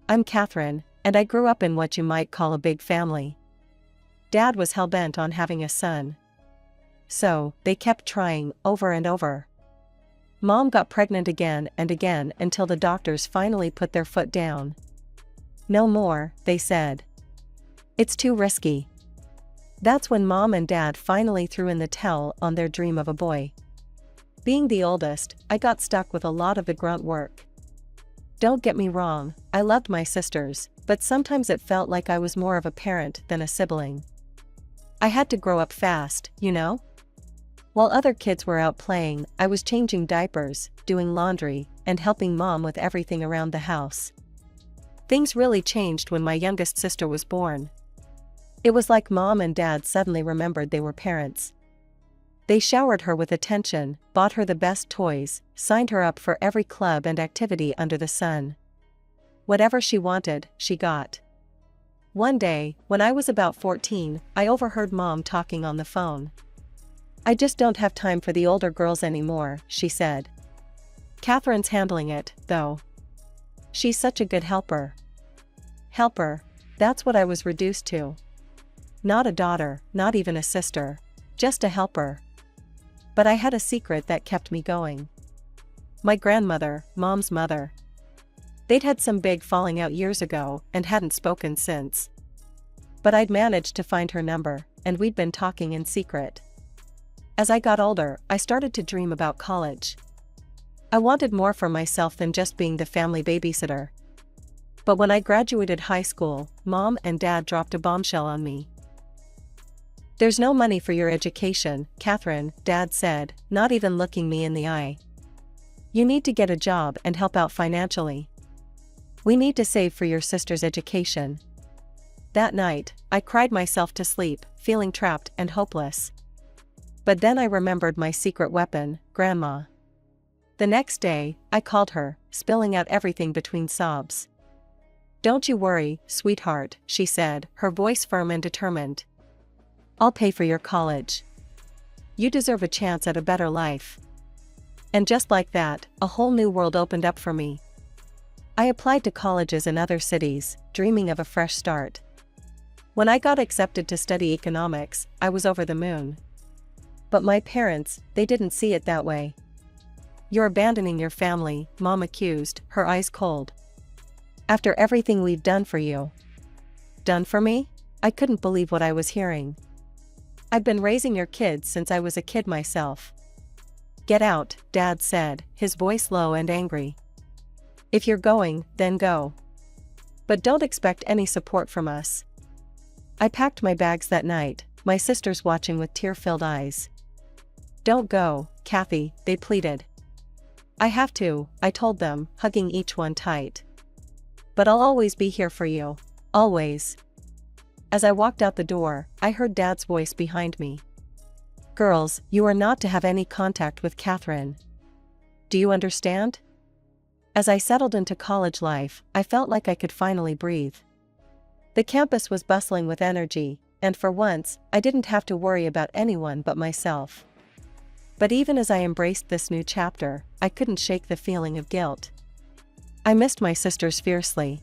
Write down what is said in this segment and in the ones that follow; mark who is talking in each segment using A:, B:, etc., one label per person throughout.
A: I'm Catherine, and I grew up in what you might call a big family. Dad was hell-bent on having a son. So, they kept trying, over and over. Mom got pregnant again and again until the doctors finally put their foot down. No more, they said. It's too risky. That's when Mom and Dad finally threw in the towel on their dream of a boy. Being the oldest, I got stuck with a lot of the grunt work. Don't get me wrong, I loved my sisters, but sometimes it felt like I was more of a parent than a sibling. I had to grow up fast, you know? While other kids were out playing, I was changing diapers, doing laundry, and helping Mom with everything around the house. Things really changed when my youngest sister was born. It was like Mom and Dad suddenly remembered they were parents. They showered her with attention, bought her the best toys, signed her up for every club and activity under the sun. Whatever she wanted, she got. One day, when I was about 14, I overheard Mom talking on the phone. "I just don't have time for the older girls anymore," she said. "Catherine's handling it, though. She's such a good helper." Helper, that's what I was reduced to. Not a daughter, not even a sister. Just a helper. But I had a secret that kept me going. My grandmother, Mom's mother. They'd had some big falling out years ago and hadn't spoken since. But I'd managed to find her number, and we'd been talking in secret. As I got older, I started to dream about college. I wanted more for myself than just being the family babysitter. But when I graduated high school, Mom and Dad dropped a bombshell on me. "There's no money for your education, Catherine," Dad said, not even looking me in the eye. "You need to get a job and help out financially. We need to save for your sister's education." That night, I cried myself to sleep, feeling trapped and hopeless. But then I remembered my secret weapon, Grandma. The next day, I called her, spilling out everything between sobs. "Don't you worry, sweetheart," she said, her voice firm and determined. "I'll pay for your college. You deserve a chance at a better life." And just like that, a whole new world opened up for me. I applied to colleges in other cities, dreaming of a fresh start. When I got accepted to study economics, I was over the moon. But my parents, they didn't see it that way. "You're abandoning your family," Mom accused, her eyes cold. "After everything we've done for you." Done for me? I couldn't believe what I was hearing. "I've been raising your kids since I was a kid myself." "Get out," Dad said, his voice low and angry. "If you're going, then go. But don't expect any support from us." I packed my bags that night, my sisters watching with tear-filled eyes. "Don't go, Kathy," they pleaded. "I have to," I told them, hugging each one tight. "But I'll always be here for you. Always." As I walked out the door, I heard Dad's voice behind me. "Girls, you are not to have any contact with Catherine. Do you understand?" As I settled into college life, I felt like I could finally breathe. The campus was bustling with energy, and for once, I didn't have to worry about anyone but myself. But even as I embraced this new chapter, I couldn't shake the feeling of guilt. I missed my sisters fiercely.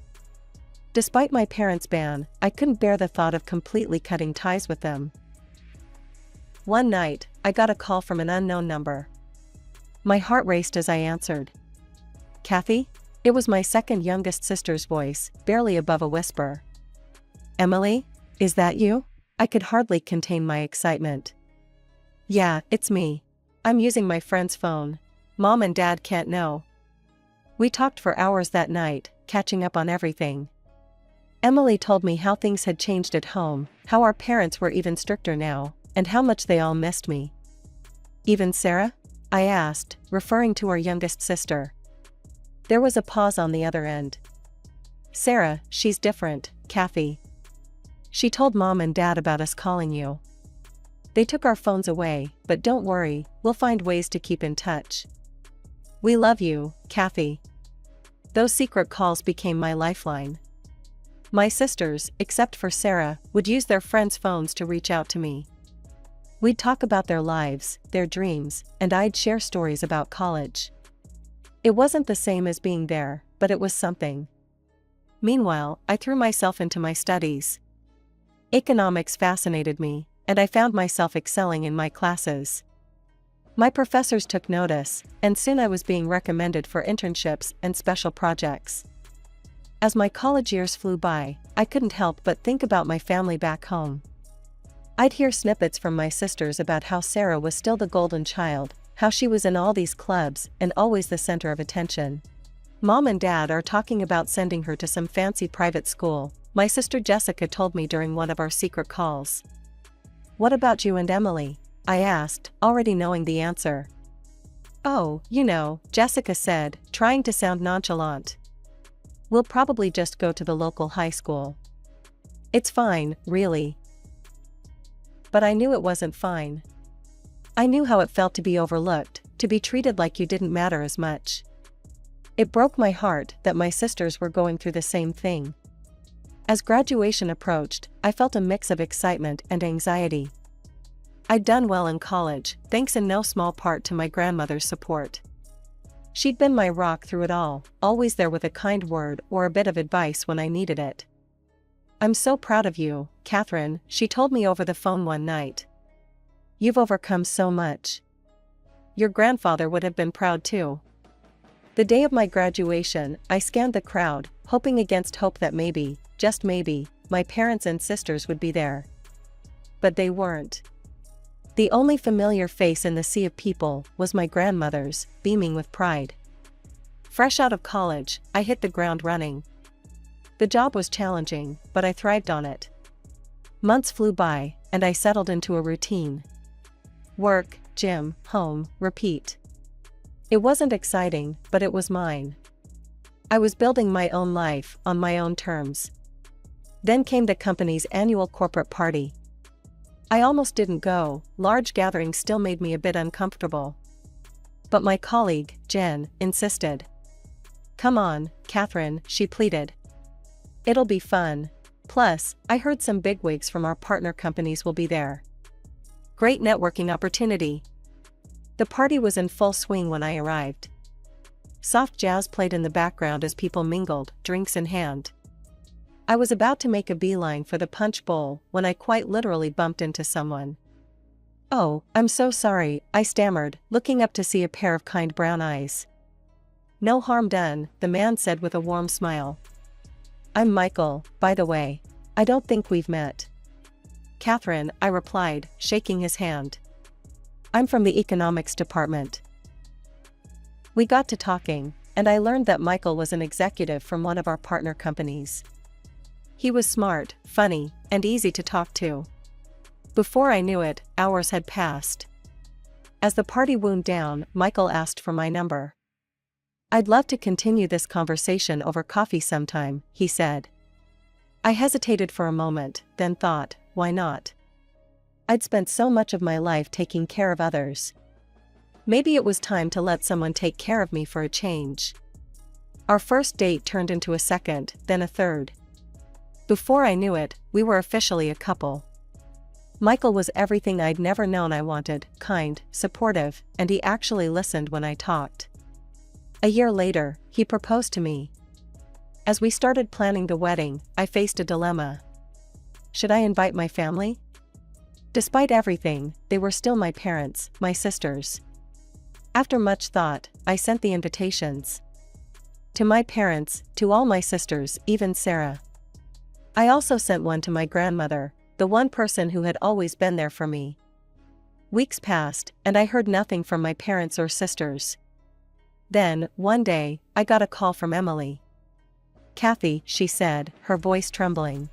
A: Despite my parents' ban, I couldn't bear the thought of completely cutting ties with them. One night, I got a call from an unknown number. My heart raced as I answered. "Kathy?" It was my second youngest sister's voice, barely above a whisper. "Emily? Is that you?" I could hardly contain my excitement. "Yeah, it's me. I'm using my friend's phone. Mom and Dad can't know." We talked for hours that night, catching up on everything. Emily told me how things had changed at home, how our parents were even stricter now, and how much they all missed me. "Even Sarah?" I asked, referring to our youngest sister. There was a pause on the other end. "Sarah, she's different, Kathy. She told Mom and Dad about us calling you. They took our phones away, but don't worry, we'll find ways to keep in touch. We love you, Kathy." Those secret calls became my lifeline. My sisters, except for Sarah, would use their friends' phones to reach out to me. We'd talk about their lives, their dreams, and I'd share stories about college. It wasn't the same as being there, but it was something. Meanwhile, I threw myself into my studies. Economics fascinated me, and I found myself excelling in my classes. My professors took notice, and soon I was being recommended for internships and special projects. As my college years flew by, I couldn't help but think about my family back home. I'd hear snippets from my sisters about how Sarah was still the golden child, how she was in all these clubs and always the center of attention. Mom and Dad are talking about sending her to some fancy private school, my sister Jessica told me during one of our secret calls. What about you and Emily? I asked, already knowing the answer. Oh, Jessica said, trying to sound nonchalant. We'll probably just go to the local high school. It's fine, really. But I knew it wasn't fine. I knew how it felt to be overlooked, to be treated like you didn't matter as much. It broke my heart that my sisters were going through the same thing. As graduation approached, I felt a mix of excitement and anxiety. I'd done well in college, thanks in no small part to my grandmother's support. She'd been my rock through it all, always there with a kind word or a bit of advice when I needed it. I'm so proud of you, Catherine, she told me over the phone one night. You've overcome so much. Your grandfather would have been proud too. The day of my graduation, I scanned the crowd, hoping against hope that maybe, just maybe, my parents and sisters would be there. But they weren't. The only familiar face in the sea of people was my grandmother's, beaming with pride. Fresh out of college, I hit the ground running. The job was challenging, but I thrived on it. Months flew by, and I settled into a routine. Work, gym, home, repeat. It wasn't exciting, but it was mine. I was building my own life, on my own terms. Then came the company's annual corporate party. I almost didn't go, large gatherings still made me a bit uncomfortable. But my colleague, Jen, insisted. Come on, Catherine, she pleaded. It'll be fun. Plus, I heard some bigwigs from our partner companies will be there. Great networking opportunity. The party was in full swing when I arrived. Soft jazz played in the background as people mingled, drinks in hand. I was about to make a beeline for the punch bowl when I quite literally bumped into someone. Oh, I'm so sorry, I stammered, looking up to see a pair of kind brown eyes. No harm done, the man said with a warm smile. I'm Michael, by the way. I don't think we've met. Catherine, I replied, shaking his hand. I'm from the economics department. We got to talking, and I learned that Michael was an executive from one of our partner companies. He was smart, funny, and easy to talk to. Before I knew it, hours had passed. As the party wound down, Michael asked for my number. I'd love to continue this conversation over coffee sometime, he said. I hesitated for a moment, then thought, why not? I'd spent so much of my life taking care of others. Maybe it was time to let someone take care of me for a change. Our first date turned into a second, then a third. Before I knew it, we were officially a couple. Michael was everything I'd never known I wanted, kind, supportive, and he actually listened when I talked. A year later, he proposed to me. As we started planning the wedding, I faced a dilemma. Should I invite my family? Despite everything, they were still my parents, my sisters. After much thought, I sent the invitations. To my parents, to all my sisters, even Sarah. I also sent one to my grandmother, the one person who had always been there for me. Weeks passed, and I heard nothing from my parents or sisters. Then, one day, I got a call from Emily. Kathy, she said, her voice trembling.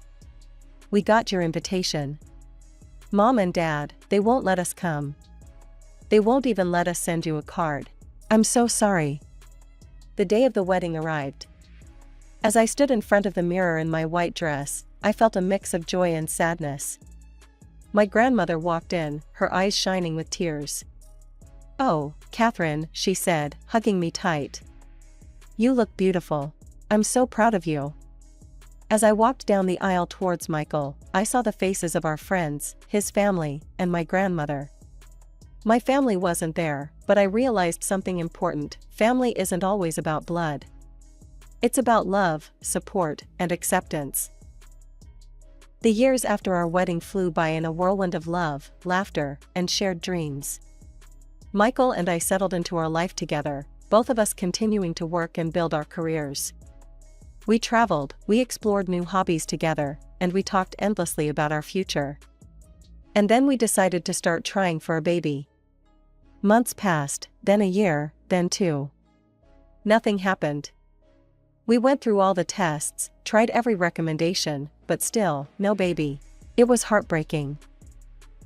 A: We got your invitation. Mom and Dad, they won't let us come. They won't even let us send you a card. I'm so sorry. The day of the wedding arrived. As I stood in front of the mirror in my white dress, I felt a mix of joy and sadness. My grandmother walked in, her eyes shining with tears. Oh, Catherine, she said, hugging me tight. You look beautiful. I'm so proud of you. As I walked down the aisle towards Michael, I saw the faces of our friends, his family, and my grandmother. My family wasn't there, but I realized something important: family isn't always about blood. It's about love, support, and acceptance. The years after our wedding flew by in a whirlwind of love, laughter, and shared dreams. Michael and I settled into our life together, both of us continuing to work and build our careers. We traveled, we explored new hobbies together, and we talked endlessly about our future. And then we decided to start trying for a baby. Months passed, then a year, then 2. Nothing happened. We went through all the tests, tried every recommendation, but still, no baby. It was heartbreaking.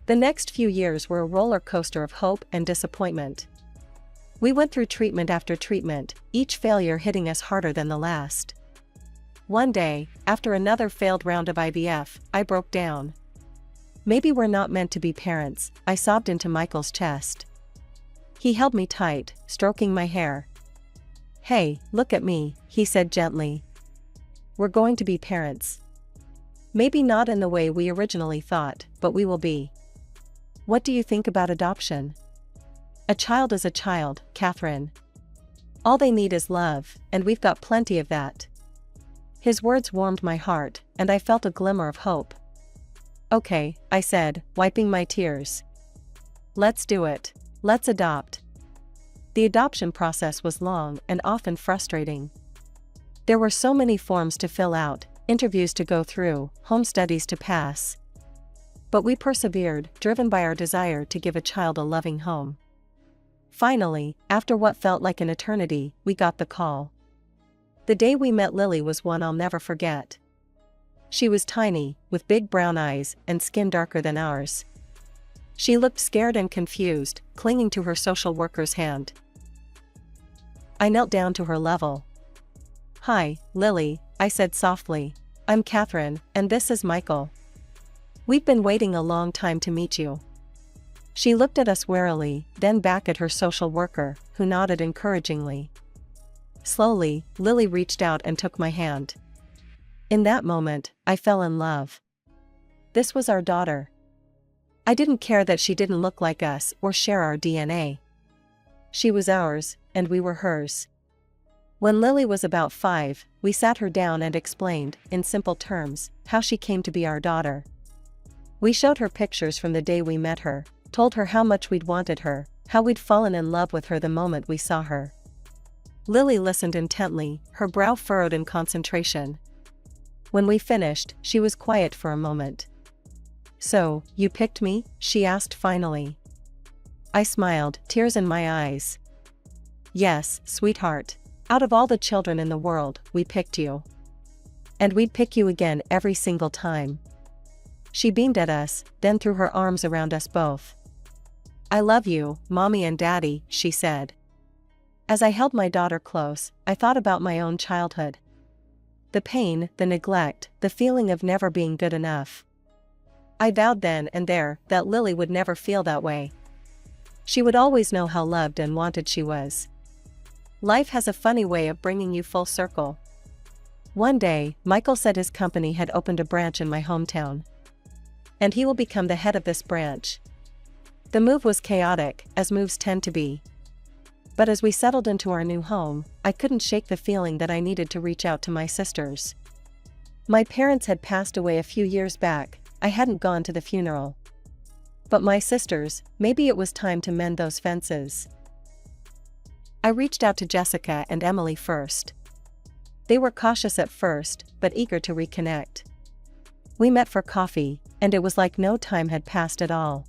A: The next few years were a roller coaster of hope and disappointment. We went through treatment after treatment, each failure hitting us harder than the last. One day, after another failed round of IVF, I broke down. Maybe we're not meant to be parents, I sobbed into Michael's chest. He held me tight, stroking my hair. Hey, look at me, he said gently. We're going to be parents. Maybe not in the way we originally thought, but we will be. What do you think about adoption? A child is a child, Catherine. All they need is love, and we've got plenty of that. His words warmed my heart, and I felt a glimmer of hope. Okay, I said, wiping my tears. Let's do it. Let's adopt. The adoption process was long and often frustrating. There were so many forms to fill out, interviews to go through, home studies to pass. But we persevered, driven by our desire to give a child a loving home. Finally, after what felt like an eternity, we got the call. The day we met Lily was one I'll never forget. She was tiny, with big brown eyes and skin darker than ours. She looked scared and confused, clinging to her social worker's hand. I knelt down to her level. Hi, Lily, I said softly. I'm Catherine, and this is Michael. We've been waiting a long time to meet you. She looked at us warily, then back at her social worker, who nodded encouragingly. Slowly, Lily reached out and took my hand. In that moment, I fell in love. This was our daughter. I didn't care that she didn't look like us or share our DNA. She was ours, and we were hers. When Lily was about 5, we sat her down and explained, in simple terms, how she came to be our daughter. We showed her pictures from the day we met her, told her how much we'd wanted her, how we'd fallen in love with her the moment we saw her. Lily listened intently, her brow furrowed in concentration. When we finished, she was quiet for a moment. So, you picked me? She asked finally. I smiled, tears in my eyes. Yes, sweetheart. Out of all the children in the world, we picked you. And we'd pick you again every single time. She beamed at us, then threw her arms around us both. I love you, Mommy and Daddy, she said. As I held my daughter close, I thought about my own childhood. The pain, the neglect, the feeling of never being good enough. I vowed then and there that Lily would never feel that way. She would always know how loved and wanted she was. Life has a funny way of bringing you full circle. One day, Michael said his company had opened a branch in my hometown. And he will become the head of this branch. The move was chaotic, as moves tend to be. But as we settled into our new home, I couldn't shake the feeling that I needed to reach out to my sisters. My parents had passed away a few years back, I hadn't gone to the funeral. But my sisters, maybe it was time to mend those fences. I reached out to Jessica and Emily first. They were cautious at first, but eager to reconnect. We met for coffee, and it was like no time had passed at all.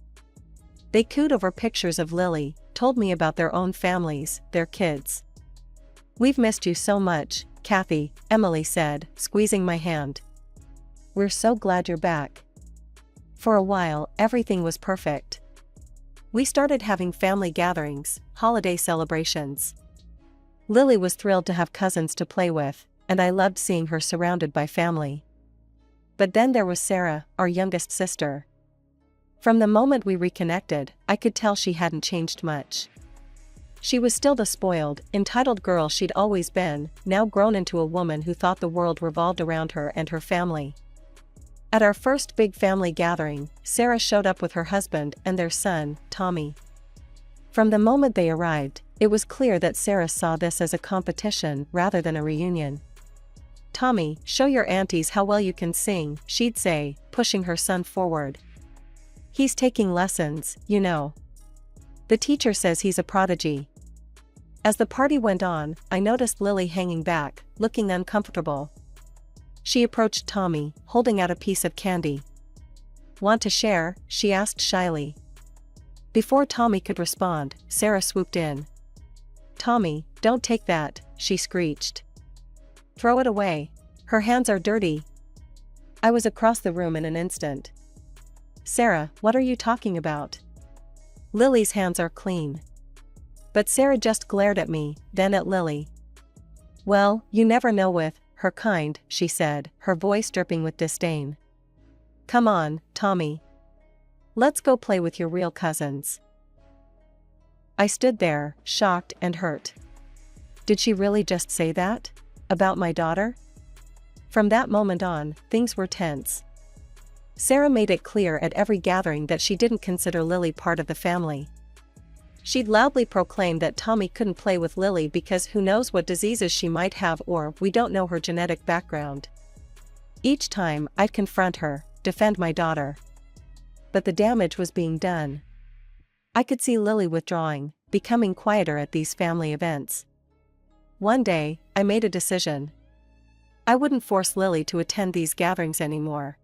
A: They cooed over pictures of Lily, told me about their own families, their kids. We've missed you so much, Kathy, Emily said, squeezing my hand. We're so glad you're back. For a while, everything was perfect. We started having family gatherings, holiday celebrations. Lily was thrilled to have cousins to play with, and I loved seeing her surrounded by family. But then there was Sarah, our youngest sister. From the moment we reconnected, I could tell she hadn't changed much. She was still the spoiled, entitled girl she'd always been, now grown into a woman who thought the world revolved around her and her family. At our first big family gathering, Sarah showed up with her husband and their son, Tommy. From the moment they arrived, it was clear that Sarah saw this as a competition rather than a reunion. "Tommy, show your aunties how well you can sing," she'd say, pushing her son forward. "He's taking lessons, you know. The teacher says he's a prodigy." As the party went on, I noticed Lily hanging back, looking uncomfortable. She approached Tommy, holding out a piece of candy. "Want to share?" she asked shyly. Before Tommy could respond, Sarah swooped in. "Tommy, don't take that," she screeched. "Throw it away. Her hands are dirty." I was across the room in an instant. "Sarah, what are you talking about? Lily's hands are clean." But Sarah just glared at me, then at Lily. "Well, you never know with her kind," she said, her voice dripping with disdain. "Come on, Tommy. Let's go play with your real cousins." I stood there, shocked and hurt. Did she really just say that? About my daughter? From that moment on, things were tense. Sarah made it clear at every gathering that she didn't consider Lily part of the family. She'd loudly proclaim that Tommy couldn't play with Lily because who knows what diseases she might have, or we don't know her genetic background. Each time, I'd confront her, defend my daughter. But the damage was being done. I could see Lily withdrawing, becoming quieter at these family events. One day, I made a decision. I wouldn't force Lily to attend these gatherings anymore.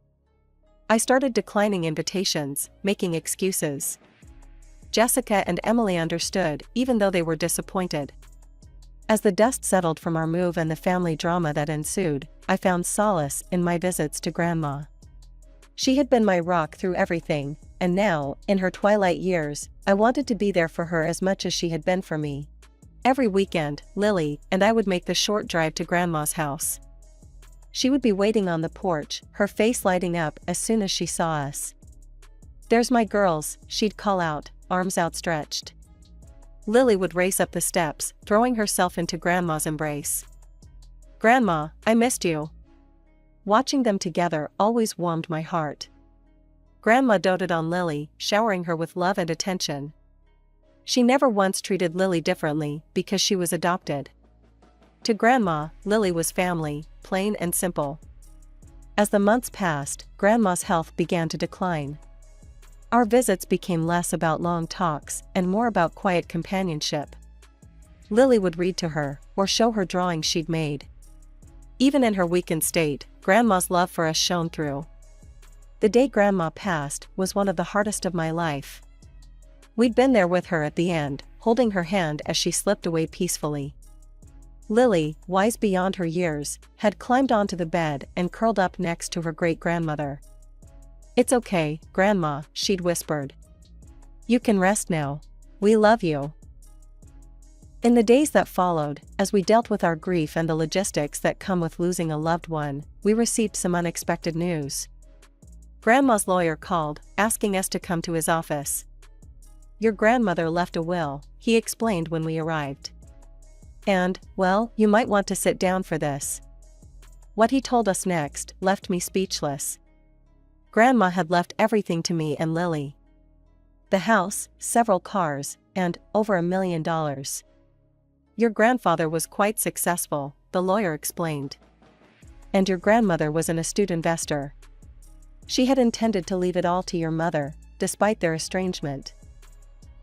A: I started declining invitations, making excuses. Jessica and Emily understood, even though they were disappointed. As the dust settled from our move and the family drama that ensued, I found solace in my visits to Grandma. She had been my rock through everything, and now, in her twilight years, I wanted to be there for her as much as she had been for me. Every weekend, Lily and I would make the short drive to Grandma's house. She would be waiting on the porch, her face lighting up as soon as she saw us. "There's my girls," she'd call out, arms outstretched. Lily would race up the steps, throwing herself into Grandma's embrace. "Grandma, I missed you." Watching them together always warmed my heart. Grandma doted on Lily, showering her with love and attention. She never once treated Lily differently because she was adopted. To Grandma, Lily was family, plain and simple. As the months passed, Grandma's health began to decline. Our visits became less about long talks and more about quiet companionship. Lily would read to her, or show her drawings she'd made. Even in her weakened state, Grandma's love for us shone through. The day Grandma passed was one of the hardest of my life. We'd been there with her at the end, holding her hand as she slipped away peacefully. Lily, wise beyond her years, had climbed onto the bed and curled up next to her great-grandmother. "It's okay, Grandma," she'd whispered. "You can rest now. We love you." In the days that followed, as we dealt with our grief and the logistics that come with losing a loved one, we received some unexpected news. Grandma's lawyer called, asking us to come to his office. "Your grandmother left a will," he explained when we arrived. And, well, you might want to sit down for this. What he told us next left me speechless. Grandma had left everything to me and Lily. The house, several cars, and over $1 million. "Your grandfather was quite successful," the lawyer explained. "And your grandmother was an astute investor. She had intended to leave it all to your mother, despite their estrangement.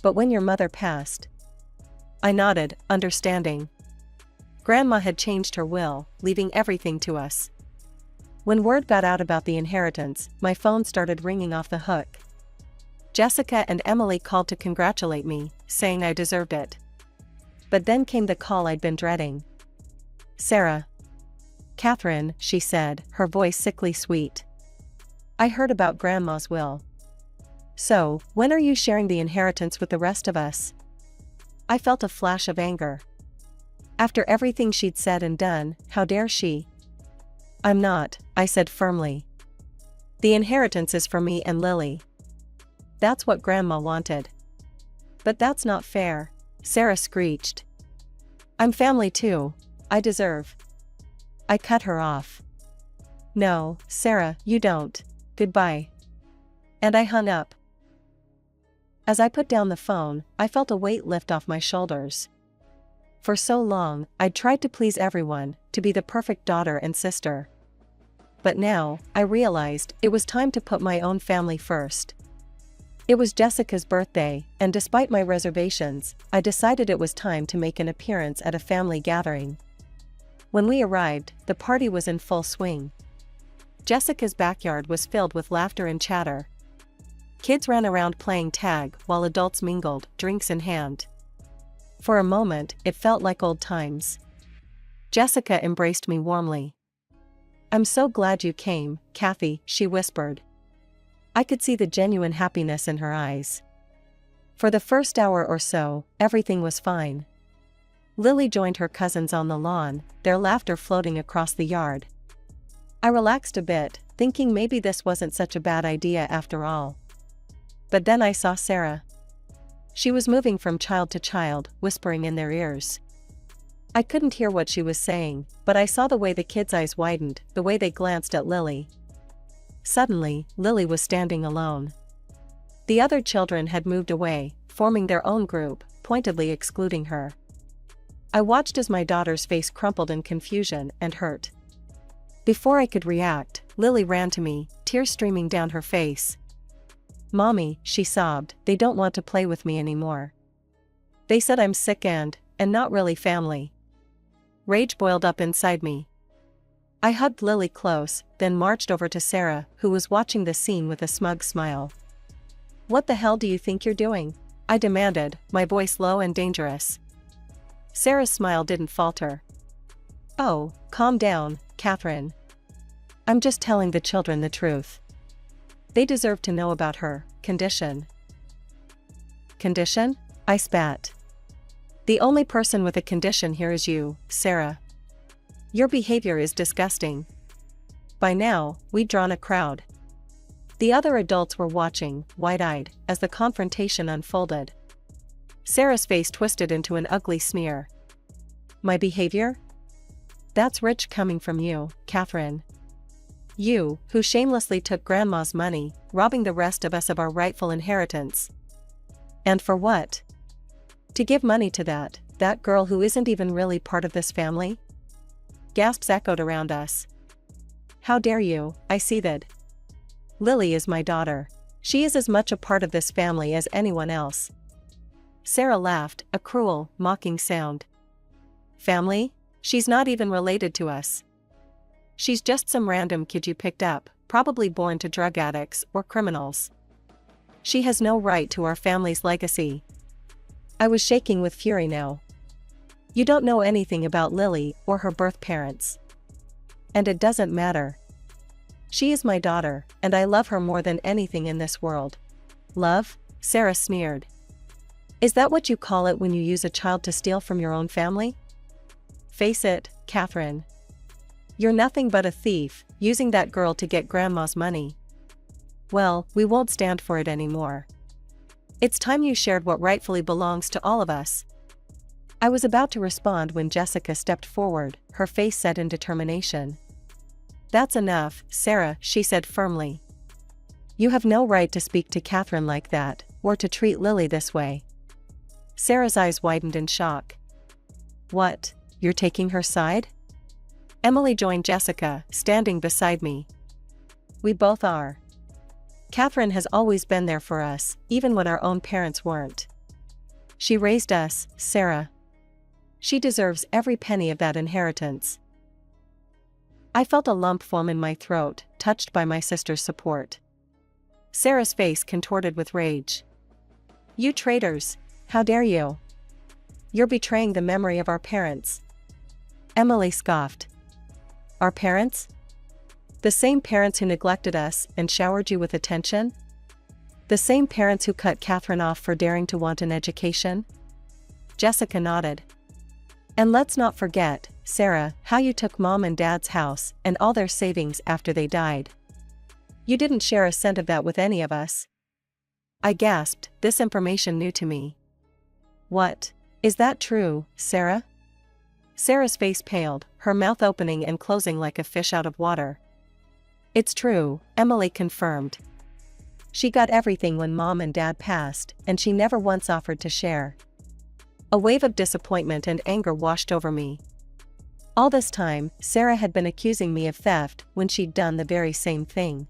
A: But when your mother passed..." I nodded, understanding. Grandma had changed her will, leaving everything to us. When word got out about the inheritance, my phone started ringing off the hook. Jessica and Emily called to congratulate me, saying I deserved it. But then came the call I'd been dreading. "Sarah." "Catherine," she said, her voice sickly sweet. "I heard about Grandma's will. So, when are you sharing the inheritance with the rest of us?" I felt a flash of anger. After everything she'd said and done, how dare she? "I'm not," I said firmly. "The inheritance is for me and Lily. That's what Grandma wanted." "But that's not fair," Sarah screeched. "I'm family too. I deserve..." I cut her off. "No, Sarah, you don't. Goodbye." And I hung up. As I put down the phone, I felt a weight lift off my shoulders. For so long, I'd tried to please everyone, to be the perfect daughter and sister. But now, I realized it was time to put my own family first. It was Jessica's birthday, and despite my reservations, I decided it was time to make an appearance at a family gathering. When we arrived, the party was in full swing. Jessica's backyard was filled with laughter and chatter. Kids ran around playing tag while adults mingled, drinks in hand. For a moment, it felt like old times. Jessica embraced me warmly. "I'm so glad you came, Kathy," she whispered. I could see the genuine happiness in her eyes. For the first hour or so, everything was fine. Lily joined her cousins on the lawn, their laughter floating across the yard. I relaxed a bit, thinking maybe this wasn't such a bad idea after all. But then I saw Sarah. She was moving from child to child, whispering in their ears. I couldn't hear what she was saying, but I saw the way the kids' eyes widened, the way they glanced at Lily. Suddenly, Lily was standing alone. The other children had moved away, forming their own group, pointedly excluding her. I watched as my daughter's face crumpled in confusion and hurt. Before I could react, Lily ran to me, tears streaming down her face. "Mommy," she sobbed, "they don't want to play with me anymore. They said I'm sick and not really family." Rage boiled up inside me. I hugged Lily close, then marched over to Sarah, who was watching the scene with a smug smile. "What the hell do you think you're doing?" I demanded, my voice low and dangerous. Sarah's smile didn't falter. "Oh, calm down, Catherine. I'm just telling the children the truth. They deserve to know about her condition." "Condition?" I spat. "The only person with a condition here is you, Sarah. Your behavior is disgusting." By now, we'd drawn a crowd. The other adults were watching, wide-eyed, as the confrontation unfolded. Sarah's face twisted into an ugly sneer. "My behavior? That's rich coming from you, Catherine. You, who shamelessly took Grandma's money, robbing the rest of us of our rightful inheritance. And for what? To give money to that girl who isn't even really part of this family?" Gasps echoed around us. "How dare you?" I seethed. "Lily is my daughter. She is as much a part of this family as anyone else." Sarah laughed, a cruel, mocking sound. "Family? She's not even related to us. She's just some random kid you picked up, probably born to drug addicts or criminals. She has no right to our family's legacy." I was shaking with fury now. "You don't know anything about Lily or her birth parents. And it doesn't matter. She is my daughter, and I love her more than anything in this world." "Love?" Sarah sneered. "Is that what you call it when you use a child to steal from your own family? Face it, Catherine. You're nothing but a thief, using that girl to get Grandma's money. Well, we won't stand for it anymore. It's time you shared what rightfully belongs to all of us." I was about to respond when Jessica stepped forward, her face set in determination. "That's enough, Sarah," she said firmly. "You have no right to speak to Catherine like that, or to treat Lily this way." Sarah's eyes widened in shock. "What, you're taking her side?" Emily joined Jessica, standing beside me. "We both are. Catherine has always been there for us, even when our own parents weren't. She raised us, Sarah. She deserves every penny of that inheritance." I felt a lump form in my throat, touched by my sister's support. Sarah's face contorted with rage. "You traitors! How dare you? You're betraying the memory of our parents." Emily scoffed. "Our parents? The same parents who neglected us and showered you with attention? The same parents who cut Catherine off for daring to want an education?" Jessica nodded. "And let's not forget, Sarah, how you took Mom and Dad's house and all their savings after they died. You didn't share a cent of that with any of us." I gasped, this information new to me. "What? Is that true, Sarah?" Sarah's face paled, her mouth opening and closing like a fish out of water. "It's true," Emily confirmed. "She got everything when Mom and Dad passed, and she never once offered to share. A wave of disappointment and anger washed over me. All this time, Sarah had been accusing me of theft when she'd done the very same thing.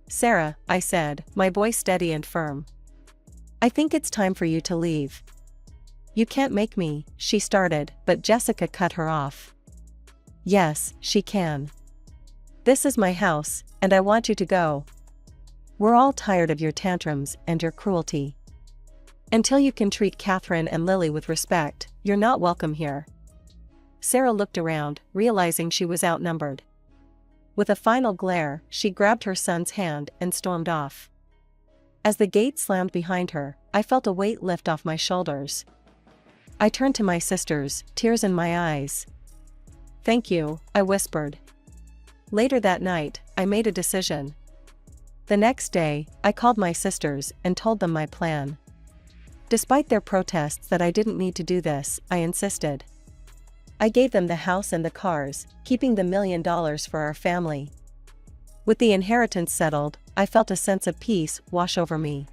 A: "Sarah," I said, my voice steady and firm. "I think it's time for you to leave." "You can't make me," she started, but Jessica cut her off. "Yes, she can. This is my house, and I want you to go. We're all tired of your tantrums and your cruelty. Until you can treat Catherine and Lily with respect, you're not welcome here." Sarah looked around, realizing she was outnumbered. With a final glare, she grabbed her son's hand and stormed off. As the gate slammed behind her, I felt a weight lift off my shoulders. I turned to my sisters, tears in my eyes. "Thank you," I whispered. Later that night, I made a decision. The next day, I called my sisters and told them my plan. Despite their protests that I didn't need to do this, I insisted. I gave them the house and the cars, keeping the $1 million for our family. With the inheritance settled, I felt a sense of peace wash over me.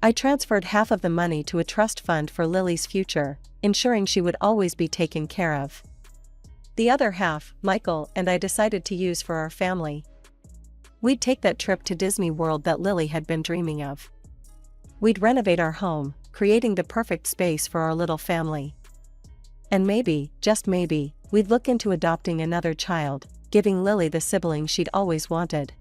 A: I transferred half of the money to a trust fund for Lily's future, ensuring she would always be taken care of. The other half, Michael and I decided to use for our family. We'd take that trip to Disney World that Lily had been dreaming of. We'd renovate our home, creating the perfect space for our little family. And maybe, just maybe, we'd look into adopting another child, giving Lily the sibling she'd always wanted.